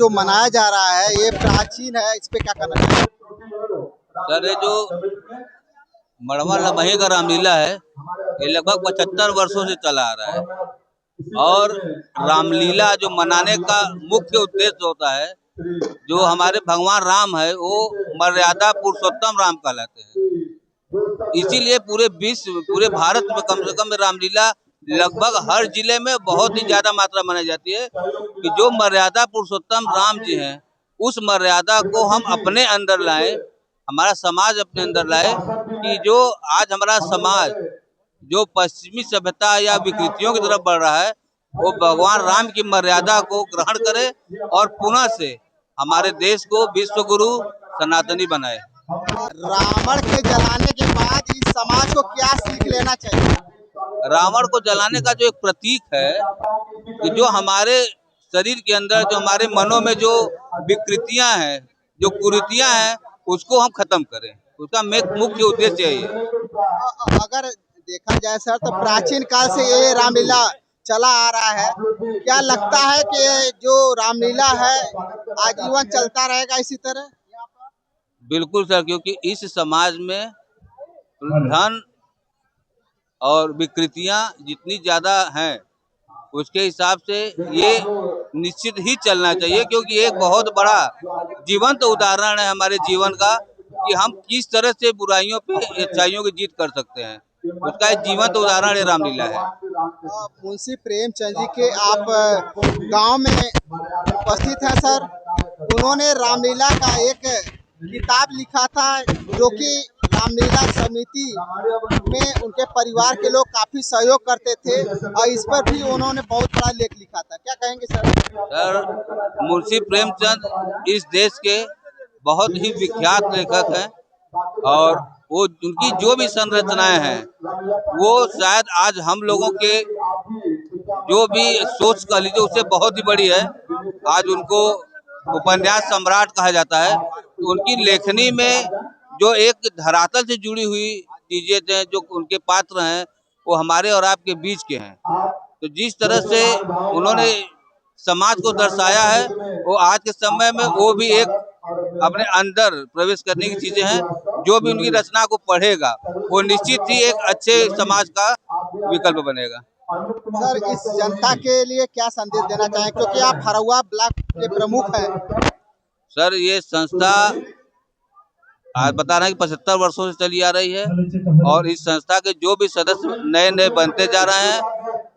जो मनाया जा रहा है ये प्राचीन है, इस पे क्या कहना चाहिए? सर ये जो मड़वा लमही का रामलीला है ये लगभग 75 वर्षों से चला आ रहा है। और रामलीला जो मनाने का मुख्य उद्देश्य होता है, जो हमारे भगवान राम है वो मर्यादा पुरुषोत्तम राम कहलाते हैं। इसीलिए पूरे विश्व, पूरे भारत में कम से कम रामलीला लगभग हर जिले में बहुत ही ज्यादा मात्रा मनाई जाती है कि जो मर्यादा पुरुषोत्तम राम जी हैं उस मर्यादा को हम अपने अंदर लाएं, हमारा समाज अपने अंदर लाए कि जो आज हमारा समाज जो पश्चिमी सभ्यता या विकृतियों की तरफ बढ़ रहा है वो भगवान राम की मर्यादा को ग्रहण करे और पुनः से हमारे देश को विश्व गुरु सनातनी बनाए। रावण के जलाने के बाद इस समाज को क्या सीख लेना चाहिए? रावण को जलाने का जो एक प्रतीक है कि जो हमारे शरीर के अंदर, जो हमारे मनों में जो विकृतियां हैं, जो कुरीतियां हैं, उसको हम खत्म करें, उसका मुख्य उद्देश्य यही है। अगर देखा जाए सर तो प्राचीन काल से ये रामलीला चला आ रहा है, क्या लगता है कि जो रामलीला है आजीवन चलता रहेगा इसी तरह? बिल्कुल सर, क्योंकि इस समाज में धन और विकृतियां जितनी ज्यादा हैं उसके हिसाब से ये निश्चित ही चलना चाहिए, क्योंकि एक बहुत बड़ा जीवंत उदाहरण है हमारे जीवन का कि हम किस तरह से बुराइयों पे अच्छाइयों की जीत कर सकते हैं। उसका एक जीवंत उदाहरण ये रामलीला है। मुंशी प्रेमचंद जी के आप गांव में उपस्थित हैं सर, उन्होंने रामलीला का एक किताब लिखा था जो कि रामलीला समिति में उनके परिवार के लोग काफी सहयोग करते थे और इस पर भी उन्होंने बहुत बड़ा लेख लिखा था, क्या कहेंगे सर? सर मुंशी प्रेमचंद इस देश के बहुत ही विख्यात लेखक हैं और वो उनकी जो भी संरचनाएं हैं वो शायद आज हम लोगों के जो भी सोच कह लीजिए उससे बहुत ही बड़ी है। आज उनको उपन्यास सम्राट कहा जाता है। तो उनकी लेखनी में जो एक धरातल से जुड़ी हुई चीजें थे, जो उनके पात्र हैं वो हमारे और आपके बीच के हैं। तो जिस तरह से उन्होंने समाज को दर्शाया है वो आज के समय में वो भी एक अपने अंदर प्रवेश करने की चीजें हैं। जो भी उनकी रचना को पढ़ेगा वो निश्चित ही एक अच्छे समाज का विकल्प बनेगा। सर इस जनता के लिए क्या संदेश देना चाहें, क्योंकि आप हरहुआ ब्लॉक के प्रमुख हैं? सर ये संस्था आज बता रहे हैं कि 75 वर्षों से चली आ रही है और इस संस्था के जो भी सदस्य नए नए बनते जा रहे हैं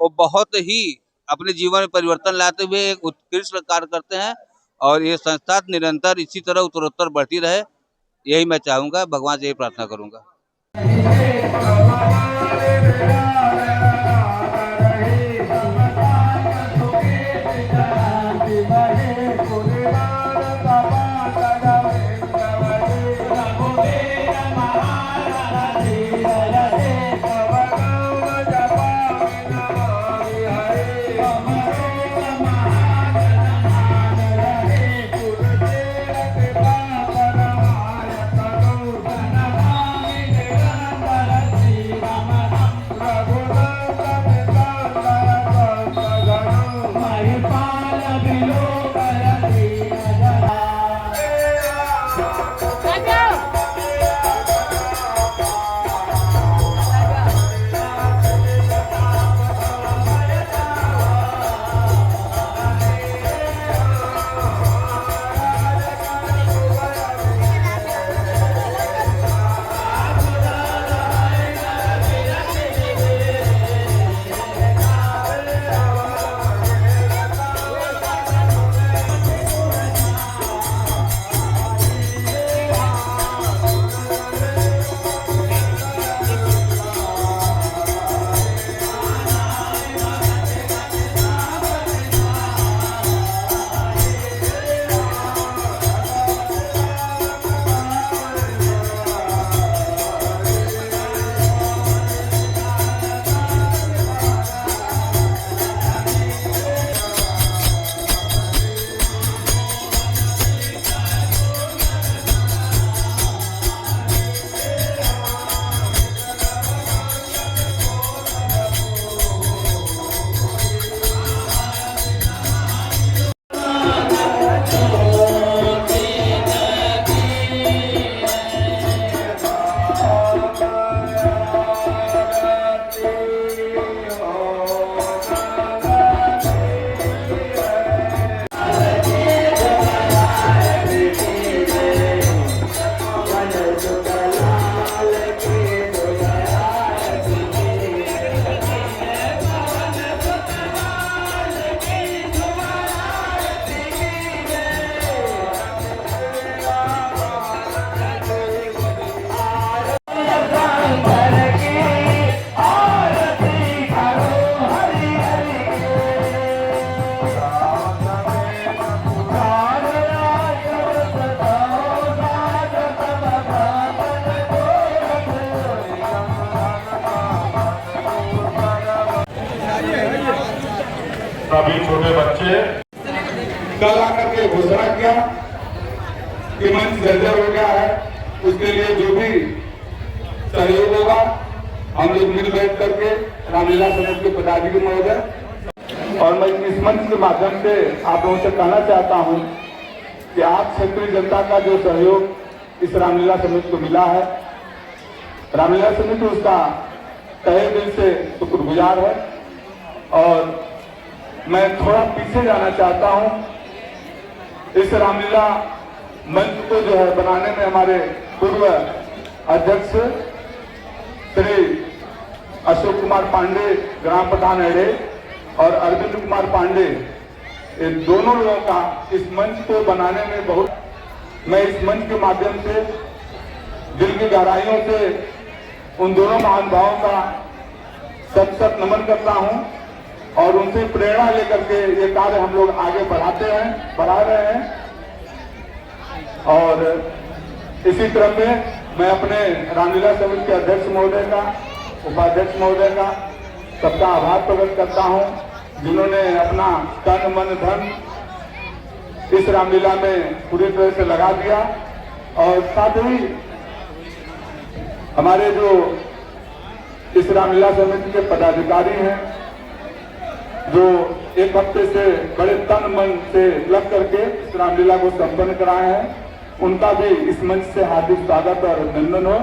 वो बहुत ही अपने जीवन में परिवर्तन लाते हुए एक उत्कृष्ट कार्य करते हैं और ये संस्था निरंतर इसी तरह उत्तरोत्तर बढ़ती रहे, यही मैं चाहूंगा, भगवान से यही प्रार्थना करूंगा। सभी छोटे बच्चे कल आकर के घोषणा किया कि मंच जर्जर हो गया है, उसके लिए जो भी सहयोग होगा हम लोग मिल बैठ करके रामलीला समिति के पदाधिकारी महोदय और मैं इस मंच के माध्यम से आप लोगों से कहना चाहता हूं कि आप क्षेत्रीय जनता का जो सहयोग इस रामलीला समिति को मिला है, रामलीला समिति उसका तहे दिल से शुक्रगुजार है। और मैं थोड़ा पीछे जाना चाहता हूं। इस रामलीला मंच को जो है बनाने में हमारे पूर्व अध्यक्ष श्री अशोक कुमार पांडे, ग्राम प्रधान एड़े, और अरविंद कुमार पांडे, इन दोनों लोगों का इस मंच को बनाने में बहुत, मैं इस मंच के माध्यम से दिल की गहराइयों से उन दोनों महानुभावों का सत सत नमन करता हूं और उनसे प्रेरणा लेकर के ये कार्य हम लोग आगे बढ़ा रहे हैं। और इसी क्रम में मैं अपने रामलीला समिति के अध्यक्ष महोदय का, उपाध्यक्ष महोदय का सबका आभार प्रकट करता हूं, जिन्होंने अपना तन मन धन इस रामलीला में पूरी तरह से लगा दिया। और साथ ही हमारे जो इस रामलीला समिति के पदाधिकारी हैं, जो एक हफ्ते से बड़े तन मन से लग करके इस रामलीला को संपन्न कराए हैं, उनका भी इस मंच से हार्दिक स्वागत और अभिनंदन हो।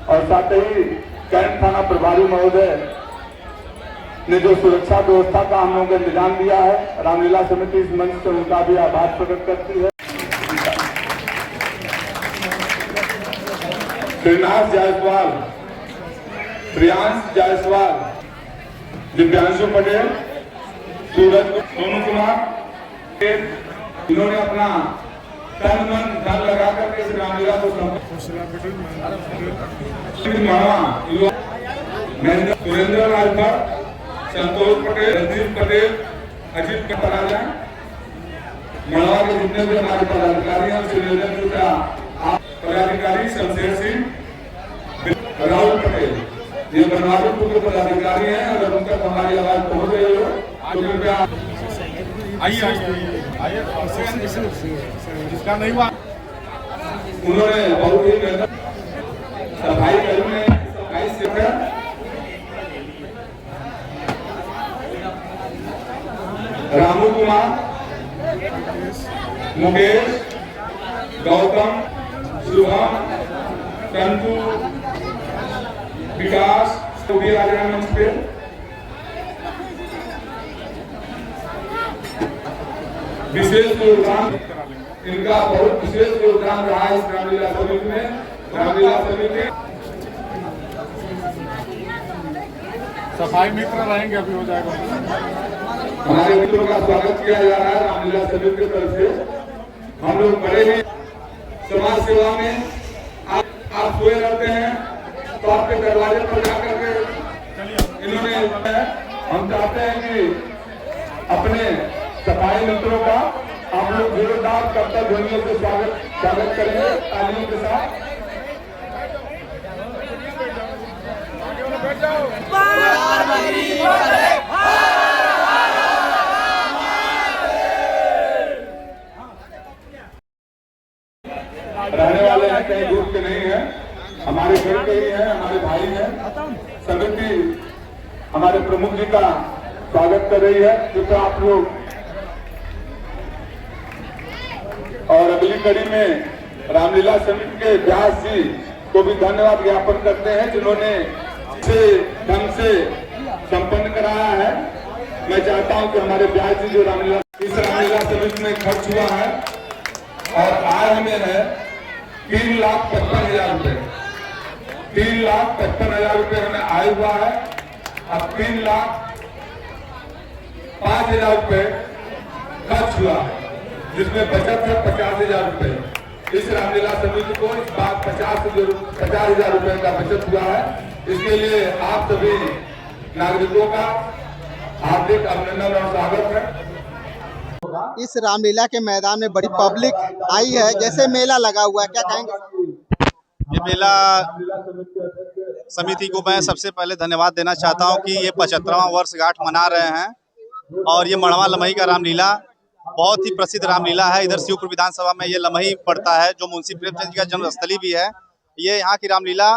और साथ ही कैंट थाना प्रभारी महोदय ने जो सुरक्षा व्यवस्था का हम लोगों को इंतजाम दिया है, रामलीला समिति इस मंच से उनका भी आभार प्रकट करती है। श्रीनाथ जायसवाल, प्रियांश जायसवाल, दिव्यांशु पटेल, सूरज सोनू कुमार, इन्होंने अपना तन मन धन लगा करके इस रामलीला को सुरेंद्र राजभर, संतोष पटेल, रणदीप पटेल, अजीत पराजा, मड़वा के जितने भी हमारे पदाधिकारी हैं, सुरेंद्र का पदाधिकारी शमशेर सिंह, राहुल पटेल, ये बनवारीपुर के पदाधिकारी हैं। अगर उनका हमारी आवाज पहुंच रही हो तो कृपया आइए। जिसका नहीं हुआ उन्होंने बहुत ही मेहनत सफाई कर्मी सफाई सेवक रामू कुमार, मुकेश, गौतम, शुभम, कंतु, विकास तो भी आ रहे हैं मंच पे। विशेष योगदान इनका बहुत विशेष योगदान रहा है इस रामलीला समिति में। रामलीला समिति सफाई मित्र रहेंगे, अभी हो जाएगा। हमारे मित्रों का स्वागत किया जा रहा है रामलीला समिति की तरफ से। हम लोग बड़े ही समाज सेवा में आप सोए रहते हैं तो आपके दरवाजे पर जाकर के इन्होंने, हम चाहते हैं कि अपने सफाई मित्रों का आप लोग जोरदार कर्तव्य ध्वनियों से स्वागत करेंगे तालियों के साथ। रहने वाले हैं, कहीं दूर के नहीं है, हमारे घर के ही हैं, हमारे भाई हैं। समिति हमारे प्रमुख जी का स्वागत कर रही है, क्योंकि आप लोग। और अगली कड़ी में रामलीला समिति के व्यास जी को भी धन्यवाद ज्ञापन करते हैं, जिन्होंने अच्छे ढंग से संपन्न कराया है। मैं चाहता हूं कि हमारे व्यास जी जो इस रामलीला समिति में खर्च हुआ है और आय हमें है 3,55,000 रुपए। 3,55,000 रुपए हमें आय हुआ है। अब 3,05,000 रुपए खर्च हुआ है, जिसमें बचत है 50,000 रुपए। इस रामलीला समिति को इस बार 50,000 रुपए का बचत हुआ है। इसके लिए आप सभी नागरिकों का हार्दिक अभिनंदन और स्वागत है। इस रामलीला के मैदान में बड़ी पब्लिक आई है, जैसे मेला लगा हुआ है, क्या कहेंगे? ये मेला समिति को मैं सबसे पहले धन्यवाद देना चाहता हूं कि ये 75वां वर्षगांठ मना रहे हैं और ये मड़वा लमही का रामलीला बहुत ही प्रसिद्ध रामलीला है। इधर शिवपुर विधानसभा में ये लमही पड़ता है, जो मुंशी प्रेमचंद जी का जन्मस्थली भी है। ये यहाँ की रामलीला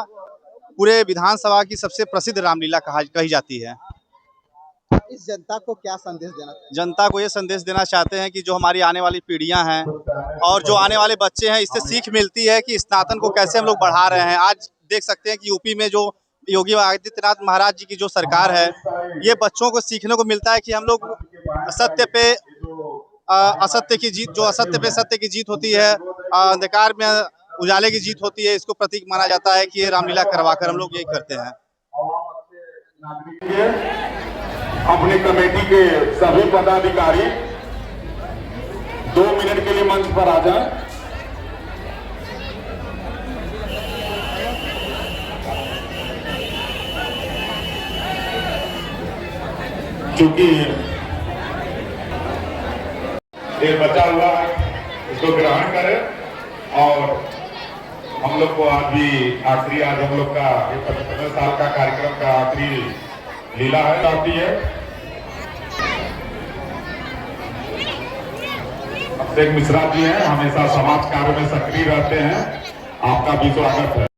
पूरे विधानसभा की सबसे प्रसिद्ध रामलीला कही जाती है। इस जनता को क्या संदेश देना चाहिए? जनता को ये संदेश देना चाहते हैं कि जो हमारी आने वाली पीढ़ियां हैं और जो आने वाले बच्चे हैं, इससे सीख मिलती है कि स्नातन को कैसे हम लोग बढ़ा रहे हैं। आज देख सकते हैं कि यूपी में जो योगी आदित्यनाथ महाराज जी की जो सरकार है, ये बच्चों को सीखने को मिलता है कि हम लोग सत्य पे असत्य की जीत, जो असत्य पे सत्य की जीत होती है, अंधकार में उजाले की जीत होती है, इसको प्रतीक माना जाता है कि ये रामलीला करवाकर हम लोग यही करते हैं। अपनी कमेटी के सभी पदाधिकारी 2 मिनट के लिए मंच पर आ जाएं। क्योंकि ये बचा हुआ इसको ग्रहण करें और हम लोग को आज हम लोग का 75 साल का कार्यक्रम का आखिरी लीला है आती है। अभिषेक मिश्रा जी हैं, हमेशा समाज कार्य में सक्रिय रहते हैं। आपका भी स्वागत है।